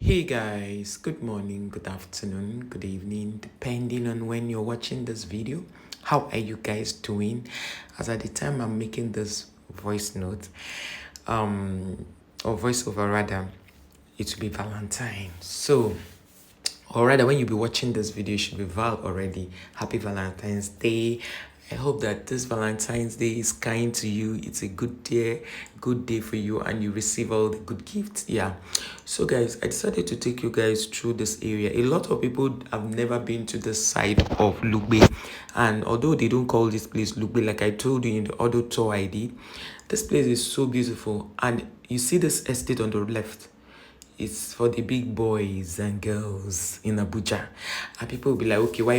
Hey guys, good morning, good afternoon, good evening, depending on when you're watching this video. How are you guys doing? As at the time I'm making this voice note, or voiceover rather, it will be Valentine. So, or rather, when you be watching this video, it should be Val already. Happy Valentine's Day. I hope that this Valentine's Day is kind to you. It's a good day for you, and you receive all the good gifts. Yeah. So, guys, I decided to take you guys through this area. A lot of people have never been to this side of Lugbe, and although they don't call this place Lugbe, like I told you in the auto tour ID, this place is so beautiful. And you see this estate on the left. It's for the big boys and girls in Abuja. And people will be like, okay, why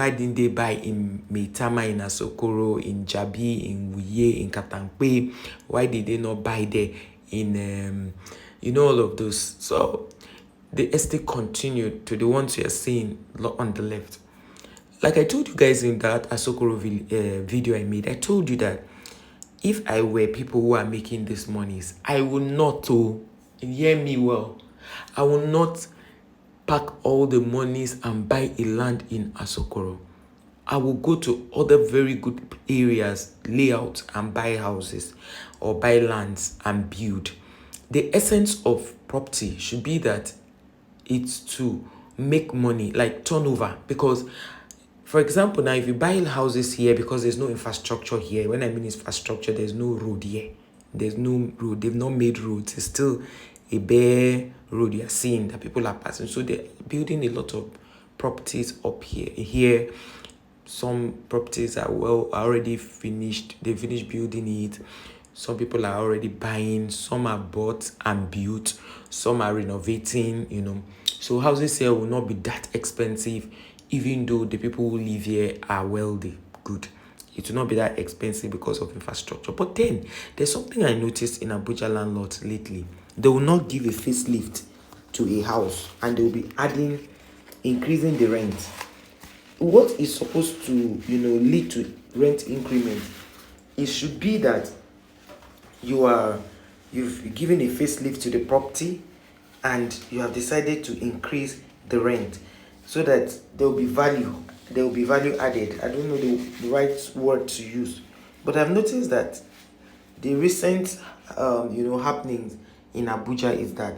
didn't they buy in Meitama, in Asokoro, in Jabi, in Wuye, in Katankwe? Why did they not buy there in all of those? So the estate continued to the ones you are seeing on the left. Like I told you guys in that Asokoro video I made, I told you that if I were people who are making these monies, I would not, hear me well, I will not pack all the monies and buy a land in Asokoro. I will go to other very good areas, layout, and buy houses or buy lands and build. The essence of property should be that it's to make money, like turnover. Because, for example, now if you buy houses here because there's no infrastructure here, when I mean infrastructure, there's no road here. There's no road. They've not made roads. It's still a bare road you are seeing that people are passing. So they're building a lot of properties up here. Here, some properties are already finished. They finished building it. Some people are already buying. Some are bought and built. Some are renovating. So houses here will not be that expensive, even though the people who live here are wealthy. Good. It will not be that expensive because of infrastructure. But then, there's something I noticed in Abuja landlords lately. They will not give a facelift to a house, and they will be increasing the rent. What is supposed to, lead to rent increment? It should be that you've given a facelift to the property, and you have decided to increase the rent so that there will be value added. I don't know the right word to use, but I've noticed that the recent happenings in Abuja is that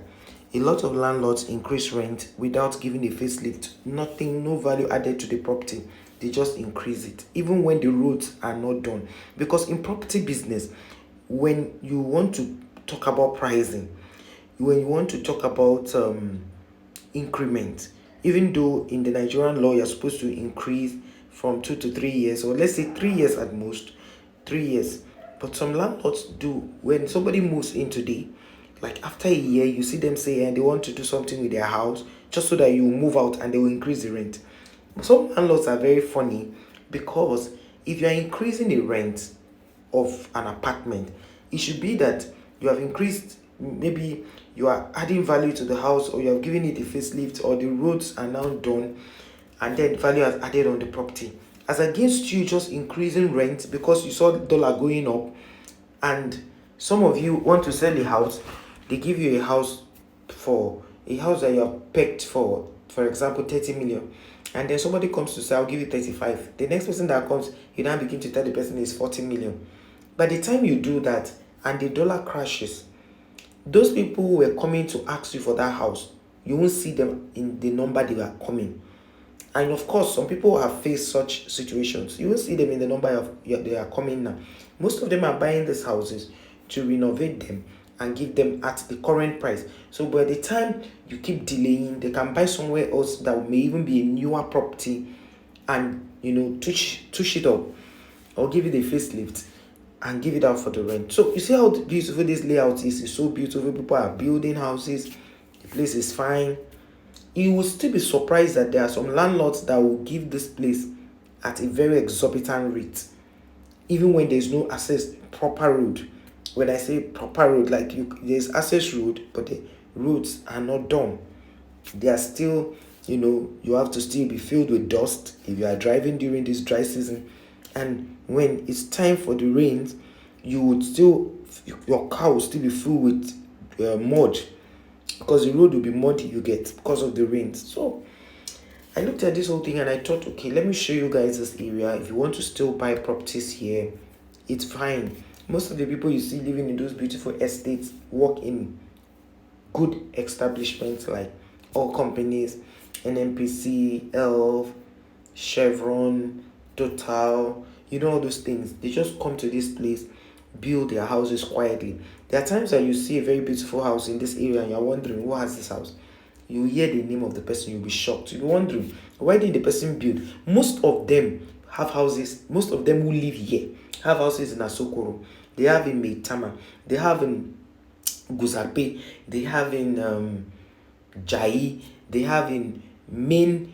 a lot of landlords increase rent without giving a facelift. No value added to the property. They just increase it even when the roads are not done. Because in property business, when you want to talk about pricing, when you want to talk about increment, even though in the Nigerian law you're supposed to increase from 2 to 3 years, or let's say 3 years at most, 3 years. But some landlords do. When somebody moves in today, like after a year, you see them say and they want to do something with their house just so that you move out, and they will increase the rent. Some landlords are very funny, because if you are increasing the rent of an apartment, it should be that you have increased, maybe you are adding value to the house, or you have given it a facelift, or the roads are now done, and then value has added on the property, as against you just increasing rent because you saw the dollar going up. And some of you want to sell a house, they give you a house that you have pegged for example 30 million, and then somebody comes to say, I'll give you 35. The next person that comes, you now begin to tell the person is 40 million. By the time you do that and the dollar crashes, those people who were coming to ask you for that house, you won't see them in the number they were coming. And of course, some people have faced such situations. You won't see them in the number they are coming now. Most of them are buying these houses to renovate them and give them at the current price. So by the time you keep delaying, they can buy somewhere else that may even be a newer property, and touch it up, or give it a facelift and give it out for the rent. So you see how beautiful this layout is. It's so beautiful. People are building houses. The place is fine. You will still be surprised that there are some landlords that will give this place at a very exorbitant rate, even when there's no proper road. When I say proper road, like there's access road, but the roads are not done. They are still, you have to still be filled with dust if you are driving during this dry season. And when it's time for the rains, your car will still be full with mud. because the road will be muddy, you get, because of the rains. So I looked at this whole thing and I thought, okay, let me show you guys this area. If you want to still buy properties here, it's fine. Most of the people you see living in those beautiful estates work in good establishments like all companies, NNPC, ELF, Chevron, Total, all those things. They just come to this place, build their houses quietly. There are times that you see a very beautiful house in this area and you're wondering, who has this house? You hear the name of the person, you'll be shocked. You'll be wondering, why did the person build? Most of them have houses, most of them who live here have houses in Asokoro. They have in Meitama, they have in Guzarpe, they have in Jai, they have in main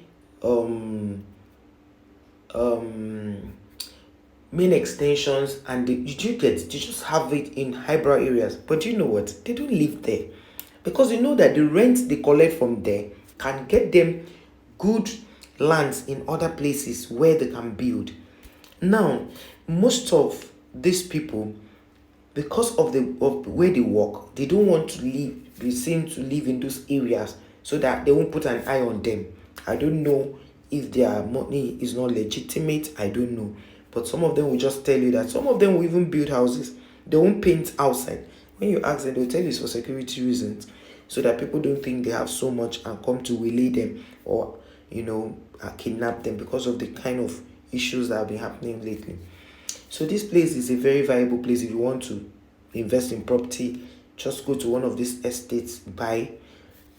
main extensions, and they just have it in highbrow areas. But you know what? They don't live there because you know that the rent they collect from there can get them good lands in other places where they can build. Now, most of these people, because of the way they work, they don't want to be seen to live in those areas so that they won't put an eye on them. I don't know if their money is not legitimate. I don't know. But some of them will just tell you that. Some of them will even build houses. They won't paint outside. When you ask them, they'll tell you it's for security reasons, so that people don't think they have so much and come to waylay them or, kidnap them because of the kind of issues that have been happening lately. So this place is a very viable place if you want to invest in property. Just go to one of these estates, buy,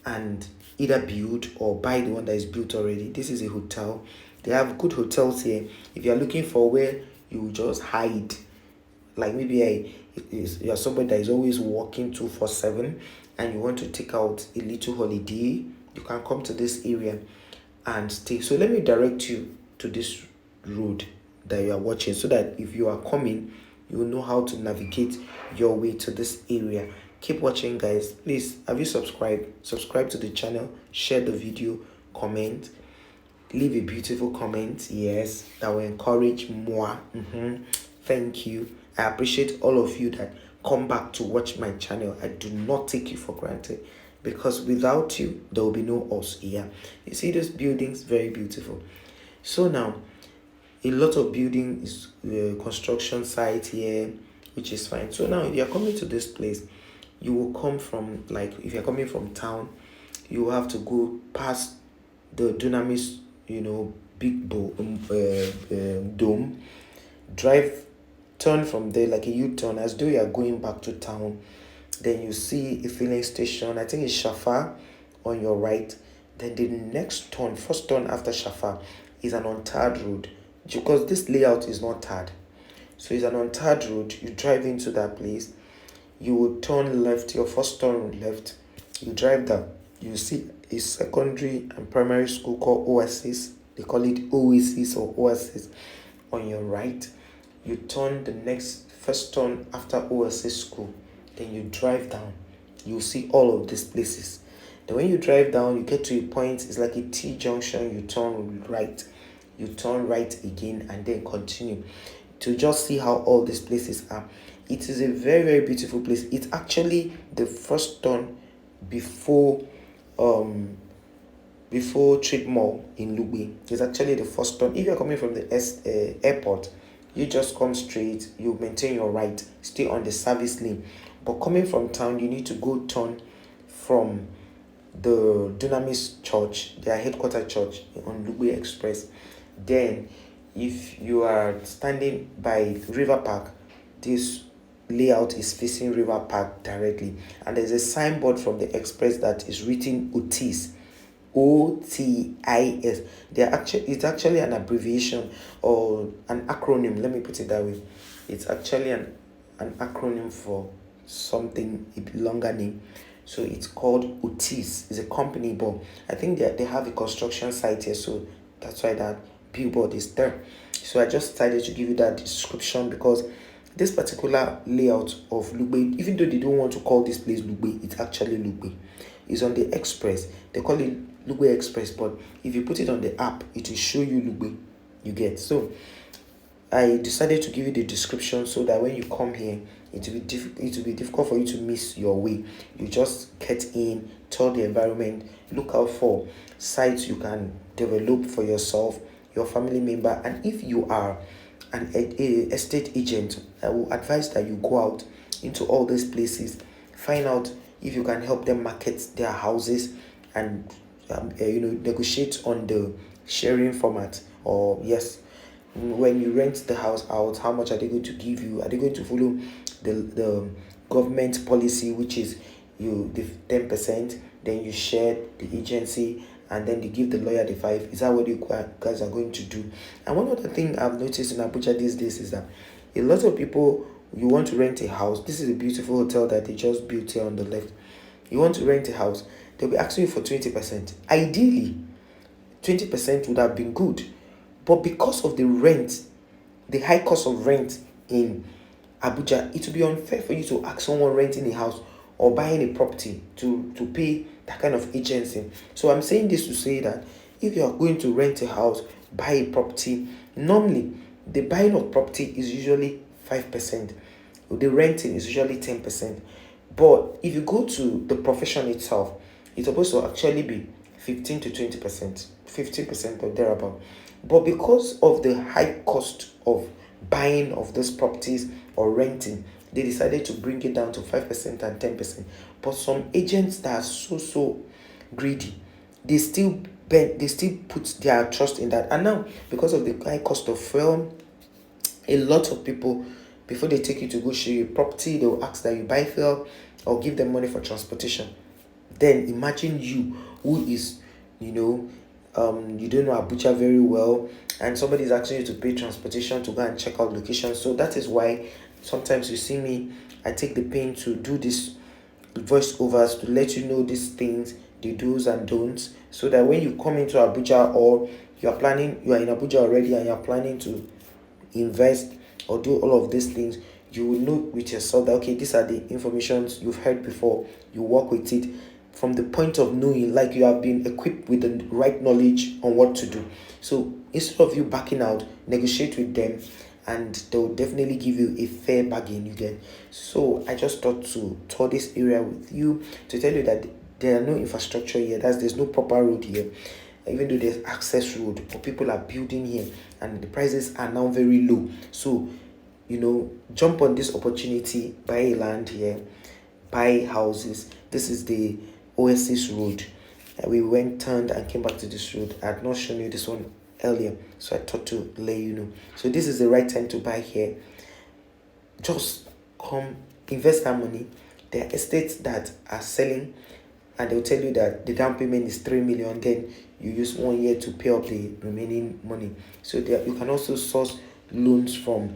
and either build or buy the one that is built already. This is a hotel. They have good hotels here. If you're looking for where you just hide, like maybe you're somebody that is always working 247 and you want to take out a little holiday, you can come to this area and stay. So let me direct you to this road that you are watching, so that if you are coming, you will know how to navigate your way to this area. Keep watching, guys. Please, have you subscribe to the channel, share the video, comment, leave a beautiful comment, yes, that will encourage more. Thank you. I appreciate all of you that come back to watch my channel. I do not take you for granted, because without you there will be no us here. You see those buildings, very beautiful. So now a lot of buildings, construction site here, which is fine. So now if you're coming to this place, you will come from, like, if you're coming from town, you will have to go past the Dunamis, big dome, turn from there like a U-turn as though you are going back to town. Then you see a filling station, I think it's Shafa on your right. Then the next first turn after Shafa is an untarred road, because this layout is not tarred. So it's an untarred road. You drive into that place, you will turn left, your first turn left, you drive down, you see a secondary and primary school called Oasis. They call it Oasis or Oasis on your right. You turn the first turn after Oasis school, then you drive down, you'll see all of these places. Then when you drive down, you get to a point, it's like a T junction, you turn right again, and then continue to just see how all these places are. It is a very, very beautiful place. It's actually the first turn before Trade Mall in Lugbe. It's actually the first turn. If you're coming from the airport, you just come straight, you maintain your right, stay on the service lane. But coming from town, you need to go turn from the Dunamis Church, their headquarter church on Lugbe Express. Then if you are standing by River Park, this layout is facing River Park directly, and there's a signboard from the express that is written Otis, OTIS. It's actually an abbreviation or an acronym, let me put it that way. It's actually an acronym for something, a longer name. So it's called Otis. It's a company, but I think they have a construction site here, so that's why that billboard is there. So I just decided to give you that description, because this particular layout of Lugbe, even though they don't want to call this place Lugbe, it's actually Lugbe. It's on the express. They call it Lugbe Express, but if you put it on the app, it will show you Lugbe. You get. So I decided to give you the description so that when you come here, it will be difficult for you to miss your way. You just get in, tour the environment, look out for sites you can develop for yourself, your family member, and if you are an estate agent, I will advise that you go out into all these places, find out if you can help them market their houses, and negotiate on the sharing format. Or yes, when you rent the house out, how much are they going to give you? Are they going to follow the government policy, which is you the 10%, then you share the agency, and then they give the lawyer the 5? Is that what you guys are going to do? And one other thing I've noticed in Abuja these days is that a lot of people, you want to rent a house. This is a beautiful hotel that they just built here on the left. You want to rent a house, they'll be asking you for 20%. Ideally, 20% would have been good, but because of the rent, the high cost of rent in Abuja, it would be unfair for you to ask someone renting a house or buying a property to pay that kind of agency. So I'm saying this to say that if you are going to rent a house, buy a property, normally the buying of property is usually 5%. The renting is usually 10%. But if you go to the profession itself, it's supposed to actually be 15 to 20%, 50% or thereabout. But because of the high cost of buying of those properties or renting, they decided to bring it down to 5% and 10%. But some agents that are so greedy, they still put their trust in that. And now, because of the high cost of fuel, a lot of people, before they take you to go show you a property, they will ask that you buy fuel or give them money for transportation. Then imagine you, who is, you don't know Abuja very well, and somebody is asking you to pay transportation to go and check out locations. So that is why sometimes you see me, I take the pain to do this voiceovers to let you know these things, the do's and don'ts, so that when you come into Abuja, or you are in Abuja already and you are planning to invest or do all of these things, you will know with yourself that okay, these are the informations you've heard before. You work with it from the point of knowing, like you have been equipped with the right knowledge on what to do. So instead of you backing out, negotiate with them, and they'll definitely give you a fair bargain, you get. So I just thought to tour this area with you to tell you that there are no infrastructure here. There's no proper road here, even though there's access road, but people are building here and the prices are now very low. So jump on this opportunity, buy a land here, buy houses. This is the Oasis road. We went, turned, and came back to this road. I had not shown you this one earlier, so I thought to let you know. So this is the right time to buy here. Just come invest that money. There are estates that are selling, and they'll tell you that the down payment is 3 million, then you use 1 year to pay up the remaining money. So there you can also source loans from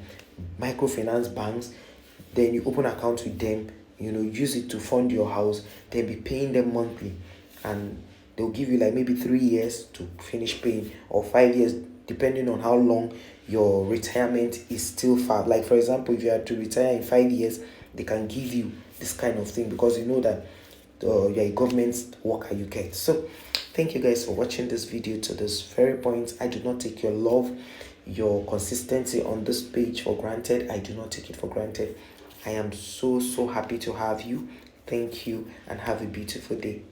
microfinance banks. Then you open account with them, use it to fund your house, then be paying them monthly, and they'll give you like maybe 3 years to finish paying, or 5 years, depending on how long your retirement is still far. Like for example, if you are to retire in 5 years, they can give you this kind of thing, because you know that you're a government worker, you get. So thank you guys for watching this video to this very point. I do not take your love, your consistency on this page for granted. I do not take it for granted. I am so happy to have you. Thank you, and have a beautiful day.